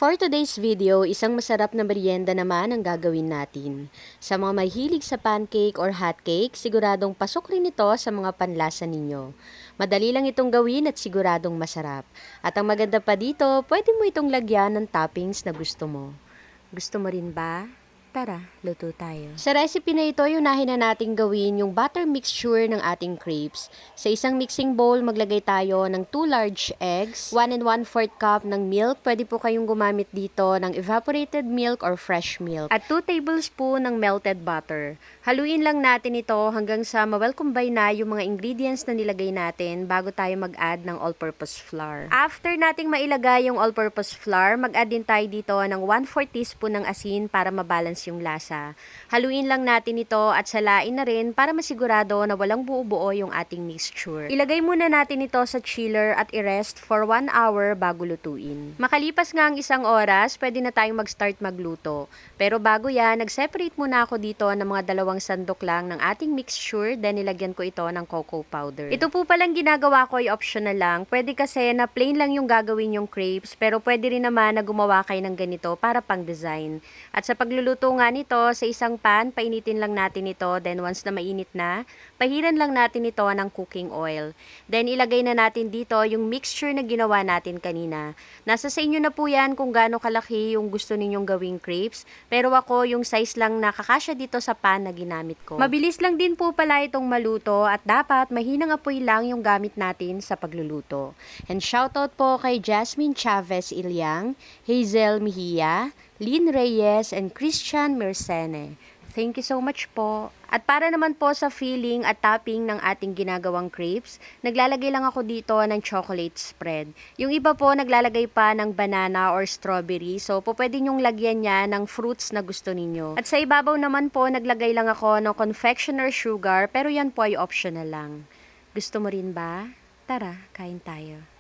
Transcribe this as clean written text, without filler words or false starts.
For today's video, isang masarap na merienda naman ang gagawin natin. Sa mga mahilig sa pancake or hotcake, siguradong pasok rin ito sa mga panlasa ninyo. Madali lang itong gawin at siguradong masarap. At ang maganda pa dito, pwede mo itong lagyan ng toppings na gusto mo. Gusto mo rin ba? Tara, luto tayo. Sa recipe na ito, unahin na natin gawin yung butter mixture ng ating crepes. Sa isang mixing bowl, maglagay tayo ng 2 large eggs, 1 and 1/4 cup ng milk. Pwede po kayong gumamit dito ng evaporated milk or fresh milk. At 2 tablespoon ng melted butter. Haluin lang natin ito hanggang sa ma-well combine na yung mga ingredients na nilagay natin bago tayo mag-add ng all-purpose flour. After nating mailagay yung all-purpose flour, mag-add din tayo dito ng 1/4 teaspoon ng asin para mabalance yung lasa. Haluin lang natin ito at salain na rin para masigurado na walang buo-buo yung ating mixture. Ilagay muna natin ito sa chiller at i-rest for 1 hour bago lutuin. Makalipas nga ang 1 oras, pwede na tayong mag-start magluto. Pero bago yan, nag-separate muna ako dito ng mga 2 sandok lang ng ating mixture, then nilagyan ko ito ng cocoa powder. Ito po palang ginagawa ko ay optional lang. Pwede kasi na plain lang yung gagawin yung crepes, pero pwede rin naman na gumawa kayo ng ganito para pang design. At sa pagluluto nga nito, sa isang pan, painitin lang natin ito. Then once na mainit na, pahiran lang natin ito ng cooking oil. Then ilagay na natin dito yung mixture na ginawa natin kanina. Nasa sa inyo na po yan kung gaano kalaki yung gusto ninyong gawing crepes. Pero ako, yung size lang na kakasya dito sa pan na ginamit ko. Mabilis lang din po pala itong maluto at dapat mahinang apoy lang yung gamit natin sa pagluluto. And shoutout po kay Jasmine Chavez Ilyang, Hazel Mejia, Lynn Reyes, and Christian Mersene. Thank you so much po. At para naman po sa filling at topping ng ating ginagawang crepes, naglalagay lang ako dito ng chocolate spread. Yung iba po naglalagay pa ng banana or strawberry, so po pwede nyong lagyan niya ng fruits na gusto ninyo. At sa ibabaw naman po naglagay lang ako ng confectioner sugar, pero yan po ay optional lang. Gusto mo rin ba? Tara, kain tayo.